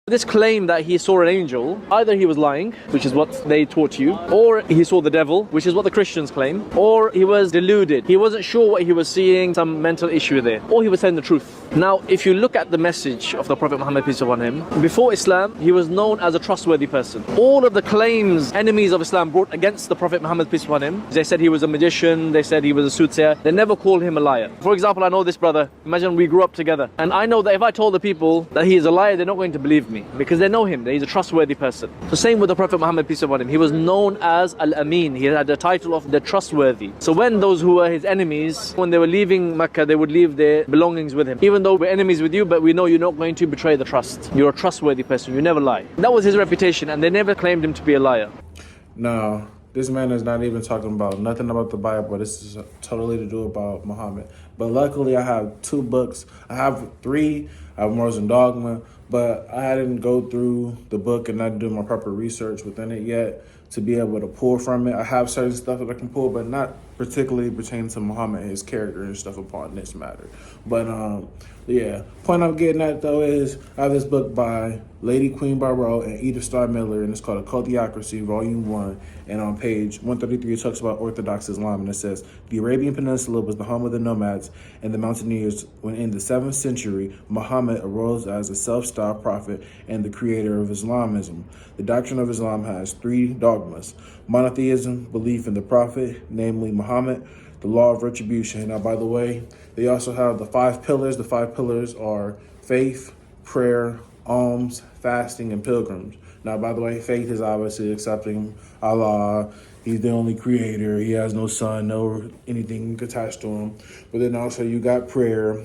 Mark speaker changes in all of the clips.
Speaker 1: This claim that he saw an angel, either he was lying, which is what they taught you, or he saw the devil, which is what the Christians claim, or he was deluded. He wasn't sure what he was seeing, some mental issue there, or he was telling the truth. Now, if you look at the message of the Prophet Muhammad, peace be upon him, before Islam, he was known as a trustworthy person. All of the claims enemies of Islam brought against the Prophet Muhammad, peace be upon him, they said he was a magician, they said he was a soothsayer, they never called him a liar. For example, I know this brother, imagine we grew up together, and I know that if I told the people that he is a liar, they're not going to believe me, because they know him, that he's a trustworthy person. So same with the Prophet Muhammad, peace be upon him, he was known as Al-Amin, he had the title of the trustworthy. So when those who were his enemies, when they were leaving Mecca, they would leave their belongings with him. Even though we're enemies with you, but we know you're not going to betray the trust. You're a trustworthy person, you never lie. That was his reputation, and they never claimed him to be a liar.
Speaker 2: No, this man is not even talking about nothing about the Bible. This is totally to do about Muhammad. But luckily I have 2 books. I have 3. I have Morals and Dogma, but I didn't go through the book and not do my proper research within it yet to be able to pull from it. I have certain stuff that I can pull, but not particularly pertaining to Muhammad and his character and stuff upon this matter. But yeah, point I'm getting at though is I have this book by Lady Queen Barrow and Edith Starr Miller, and it's called Occult Theocracy, Volume 1. And on page 133, it talks about Orthodox Islam, and it says, the Arabian Peninsula was the home of the nomads and the mountaineers when in the 7th century, Muhammad arose as a self-styled prophet and the creator of Islamism. The doctrine of Islam has 3 dogmas: monotheism, belief in the prophet, namely Muhammad, the law of retribution. Now, by the way, they also have the 5 pillars. The 5 pillars are faith, prayer, alms, fasting, and pilgrims. Now, by the way, faith is obviously accepting Allah. He's the only creator. He has no son, no anything attached to him. But then also you got prayer.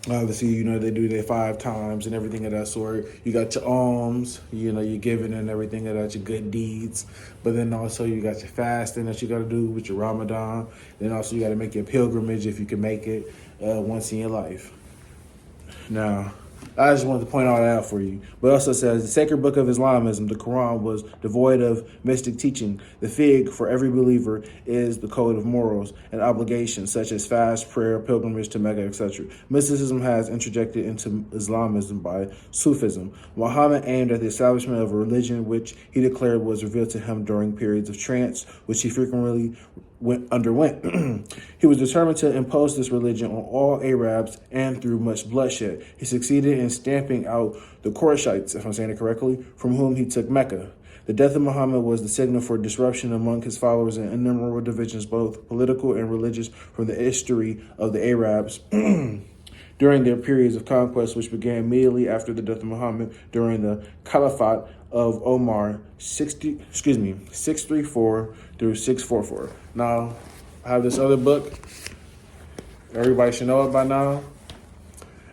Speaker 2: Obviously, you know, they do their 5 times and everything of that sort. You got your alms, you know, you're giving and everything of that, your good deeds. But then also you got your fasting that you got to do with your Ramadan. Then also you got to make your pilgrimage if you can make it once in your life. Now, I just wanted to point all that out for you. But it also says, the sacred book of Islamism, the Quran, was devoid of mystic teaching. The fig for every believer is the code of morals and obligations, such as fast, prayer, pilgrimage to Mecca, etc. Mysticism has interjected into Islamism by Sufism. Muhammad aimed at the establishment of a religion which he declared was revealed to him during periods of trance, which he frequently underwent. He was determined to impose this religion on all Arabs, and through much bloodshed, he succeeded in stamping out the Qurayshites, if I'm saying it correctly, from whom he took Mecca. The death of Muhammad was the signal for disruption among his followers and innumerable divisions, both political and religious, from the history of the Arabs during their periods of conquest, which began immediately after the death of Muhammad during the Caliphate of Omar, 634 through 644. Now, I have this other book. Everybody should know it by now.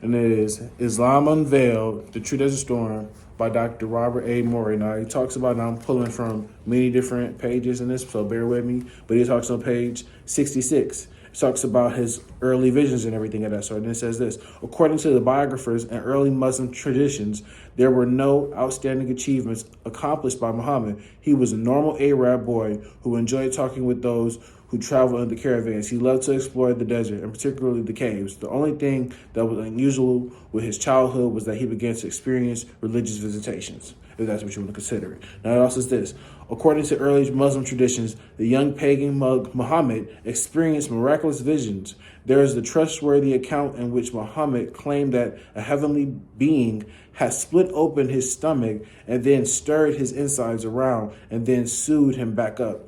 Speaker 2: And it is Islam Unveiled, The Truth as a Storm by Dr. Robert A. Morey. Now, he talks about, now I'm pulling from many different pages in this, so bear with me. But he talks on page 66. Talks about his early visions and everything of that sort. And it says this: according to the biographers and early Muslim traditions, there were no outstanding achievements accomplished by Muhammad. He was a normal Arab boy who enjoyed talking with those who traveled in the caravans. He loved to explore the desert, and particularly the caves. The only thing that was unusual with his childhood was that he began to experience religious visitations, if that's what you want to consider it. Now, it also says this: according to early Muslim traditions, the young pagan Muhammad experienced miraculous visions. There is the trustworthy account in which Muhammad claimed that a heavenly being had split open his stomach and then stirred his insides around and then sewed him back up.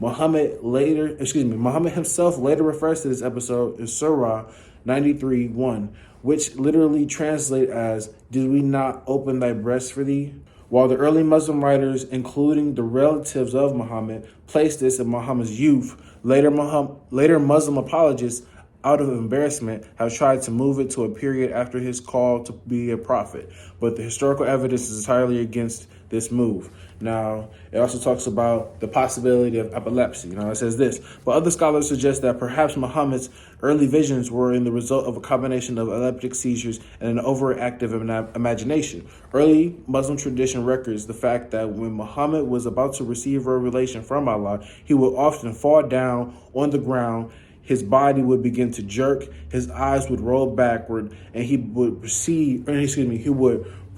Speaker 2: Muhammad himself later refers to this episode in Surah 93:1, which literally translates as, "Did we not open thy breast for thee?" While the early Muslim writers, including the relatives of Muhammad, placed this in Muhammad's youth, later Muslim apologists, out of embarrassment, have tried to move it to a period after his call to be a prophet. But the historical evidence is entirely against this move. Now, it also talks about the possibility of epilepsy. Now, it says this: but other scholars suggest that perhaps Muhammad's early visions were in the result of a combination of epileptic seizures and an overactive imagination. Early Muslim tradition records the fact that when Muhammad was about to receive revelation from Allah, he would often fall down on the ground. His body would begin to jerk, his eyes would roll backward, and he would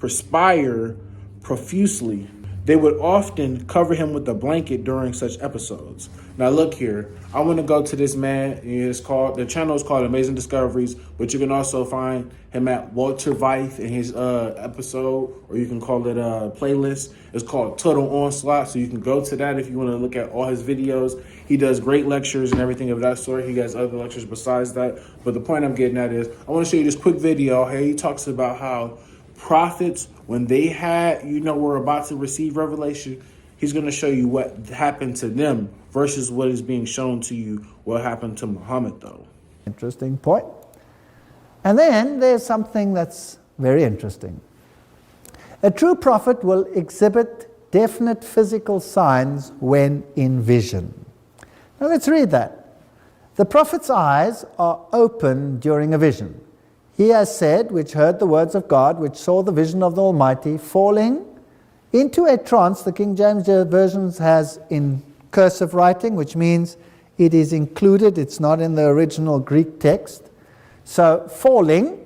Speaker 2: perspire profusely. They would often cover him with a blanket during such episodes. Now look here, I want to go to this man. The channel is called Amazing Discoveries, but you can also find him at Walter Veith in his episode, or you can call it a playlist. It's called Total Onslaught, so you can go to that if you want to look at all his videos. He does great lectures and everything of that sort. He has other lectures besides that. But the point I'm getting at is, I want to show you this quick video. Here he talks about how prophets, when they were about to receive revelation, he's going to show you what happened to them versus what is being shown to you what happened to Muhammad, though.
Speaker 3: Interesting point. And then there's something that's very interesting. A true prophet will exhibit definite physical signs when in vision. Now let's read that. The prophet's eyes are open during a vision. He has said, which heard the words of God, which saw the vision of the Almighty, falling into a trance. The King James Version has in cursive writing, which means it is included, it's not in the original Greek text. So, falling,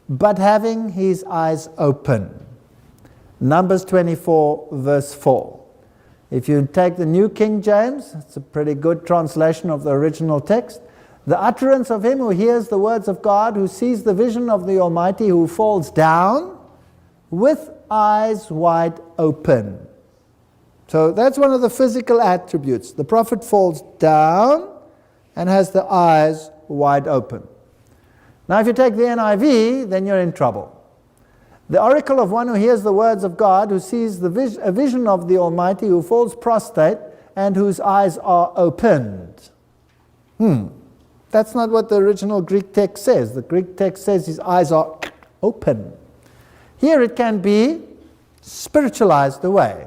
Speaker 3: but having his eyes open. Numbers 24, verse 4. If you take the New King James, it's a pretty good translation of the original text. The utterance of him who hears the words of God, who sees the vision of the Almighty, who falls down with eyes wide open. So that's one of the physical attributes. The prophet falls down and has the eyes wide open. Now if you take the NIV, then you're in trouble. The oracle of one who hears the words of God, who sees a vision of the Almighty, who falls prostrate, and whose eyes are opened. That's not what the original Greek text says. The Greek text says his eyes are open. Here it can be spiritualized away.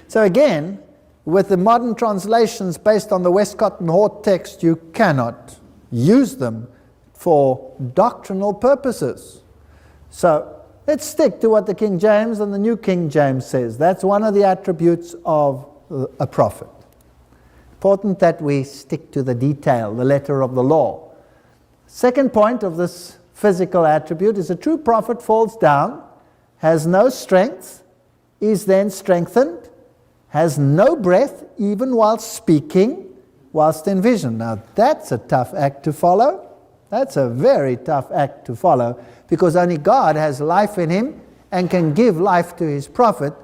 Speaker 3: So again, with the modern translations based on the Westcott and Hort text, you cannot use them for doctrinal purposes. So let's stick to what the King James and the New King James says. That's one of the attributes of a prophet. Important that we stick to the detail, the letter of the law. Second point of this physical attribute is a true prophet falls down, has no strength, is then strengthened, has no breath even while speaking, whilst in vision. Now that's a tough act to follow. That's a very tough act to follow, because only God has life in him and can give life to his prophet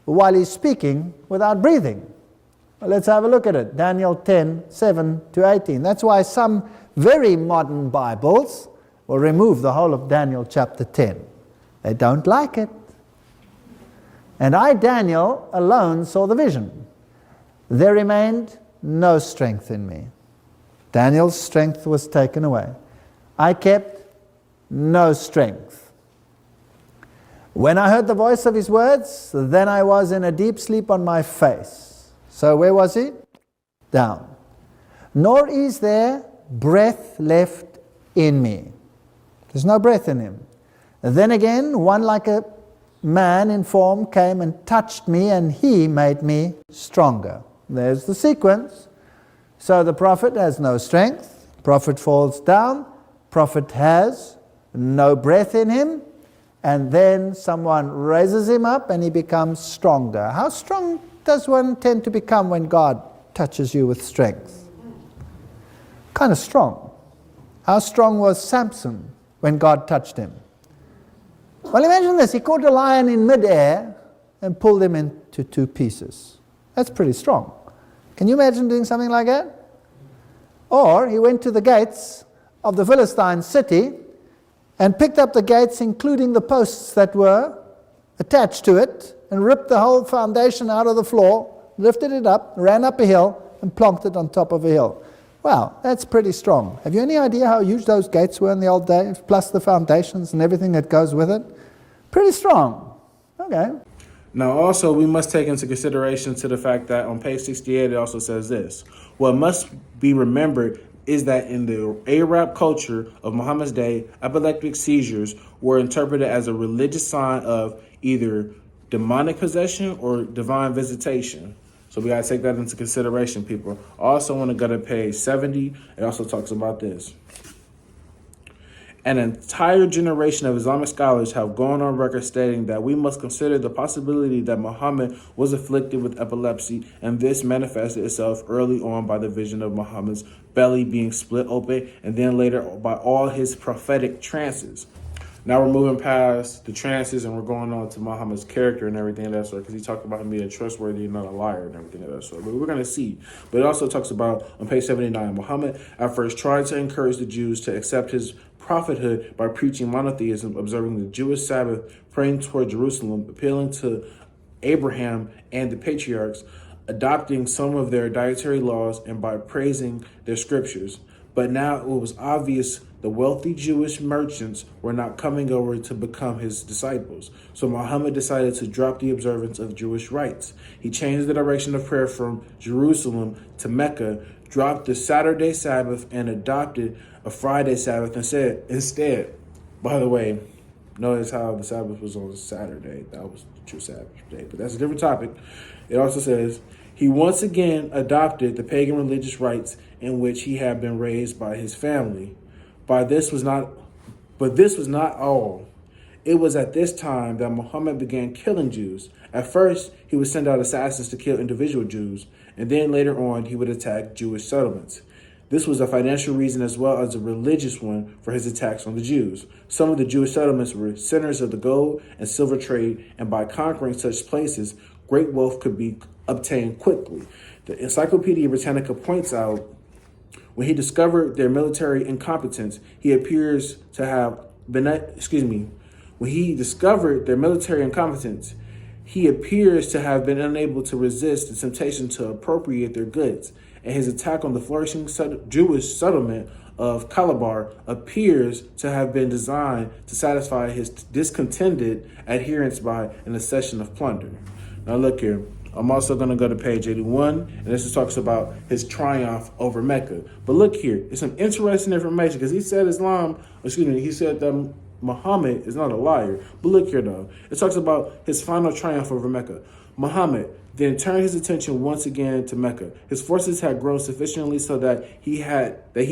Speaker 3: while he's speaking without breathing. Well, let's have a look at it. Daniel 10, 7 to 18. That's why some very modern Bibles will remove the whole of Daniel chapter 10. They don't like it. And I, Daniel, alone saw the vision. There remained no strength in me. Daniel's strength was taken away. I kept no strength. When I heard the voice of his words, then I was in a deep sleep on my face. So where was he? Down. Nor is there breath left in me. There's no breath in him. Then again, one like a man in form came and touched me, and he made me stronger. There's the sequence. So the prophet has no strength, prophet falls down, prophet has no breath in him, and then someone raises him up and he becomes stronger. How strong does one tend to become when God touches you with strength? Kind of strong. How strong was Samson when God touched him? Well, imagine this. He caught a lion in midair and pulled him into two pieces. That's pretty strong. Can you imagine doing something like that? Or he went to the gates of the Philistine city and picked up the gates, including the posts that were attached to it, and ripped the whole foundation out of the floor, lifted it up, ran up a hill, and plonked it on top of a hill. Wow, that's pretty strong. Have you any idea how huge those gates were in the old days, plus the foundations and everything that goes with it? Pretty strong. Okay.
Speaker 2: Now, also, we must take into consideration to the fact that on page 68, it also says this. What must be remembered is that in the Arab culture of Muhammad's day, epileptic seizures were interpreted as a religious sign of either demonic possession or divine visitation. So we got to take that into consideration, people. I also want to go to page 70. It also talks about this. An entire generation of Islamic scholars have gone on record stating that we must consider the possibility that Muhammad was afflicted with epilepsy, and this manifested itself early on by the vision of Muhammad's belly being split open, and then later by all his prophetic trances. Now we're moving past the trances and we're going on to Muhammad's character and everything of that sort, because he talked about him being trustworthy and not a liar and everything of that sort. But we're going to see. But it also talks about, on page 79, Muhammad at first tried to encourage the Jews to accept his prophethood by preaching monotheism, observing the Jewish Sabbath, praying toward Jerusalem, appealing to Abraham and the patriarchs, adopting some of their dietary laws, and by praising their scriptures. But now it was obvious the wealthy Jewish merchants were not coming over to become his disciples. So Muhammad decided to drop the observance of Jewish rites. He changed the direction of prayer from Jerusalem to Mecca, dropped the Saturday Sabbath, and adopted a Friday Sabbath instead. By the way, notice how the Sabbath was on Saturday. That was the true Sabbath day, but that's a different topic. It also says, he once again adopted the pagan religious rites in which he had been raised by his family. But this was not all. It was at this time that Muhammad began killing Jews. At first, he would send out assassins to kill individual Jews, and then later on, he would attack Jewish settlements. This was a financial reason as well as a religious one for his attacks on the Jews. Some of the Jewish settlements were centers of the gold and silver trade, and by conquering such places, great wealth could be obtained quickly. The Encyclopedia Britannica points out, when he discovered their military incompetence, he appears to have been, unable to resist the temptation to appropriate their goods, and his attack on the flourishing Jewish settlement of Calabar appears to have been designed to satisfy his discontented adherents by an accession of plunder. Now look here. I'm also going to go to page 81, and this talks about his triumph over Mecca. But look here, it's some interesting information, because he said he said that Muhammad is not a liar. But look here, though. It talks about his final triumph over Mecca. Muhammad then turned his attention once again to Mecca. His forces had grown sufficiently so that he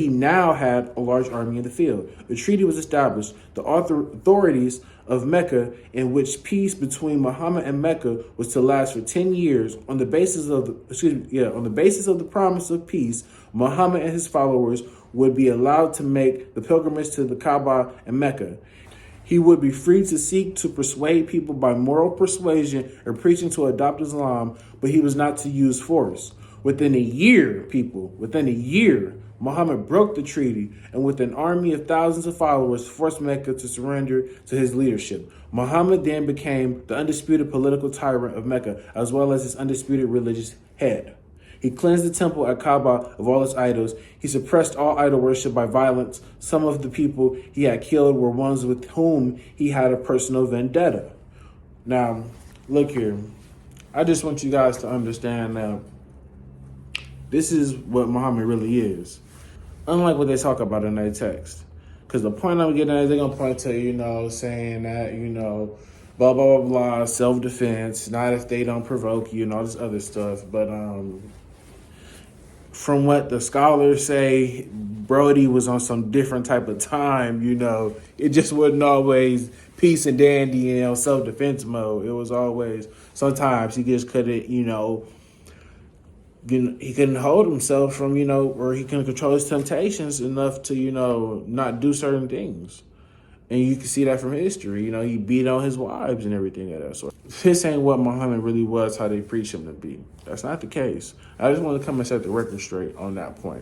Speaker 2: now had a large army in the field. A treaty was established. The authorities of Mecca, in which peace between Muhammad and Mecca was to last for 10 years, on the basis of the promise of peace, Muhammad and his followers would be allowed to make the pilgrimage to the Kaaba and Mecca. He would be free to seek to persuade people by moral persuasion or preaching to adopt Islam, but he was not to use force. Within a year, Muhammad broke the treaty, and with an army of thousands of followers, forced Mecca to surrender to his leadership. Muhammad then became the undisputed political tyrant of Mecca, as well as his undisputed religious head. He cleansed the temple at Kaaba of all its idols. He suppressed all idol worship by violence. Some of the people he had killed were ones with whom he had a personal vendetta. Now, look here. I just want you guys to understand that this is what Muhammad really is. Unlike what they talk about in their text. Because the point I'm getting at is they're going to point to, saying that, blah, blah, blah, blah, self-defense, not if they don't provoke you and all this other stuff. But from what the scholars say, Brody was on some different type of time, It just wasn't always peace and dandy and self-defense mode. It was always, sometimes he just couldn't, he couldn't hold himself from, or he couldn't control his temptations enough to, not do certain things. And you can see that from history. He beat on his wives and everything of that sort. This ain't what Muhammad really was, how they preach him to be. That's not the case. I just want to come and set the record straight on that point.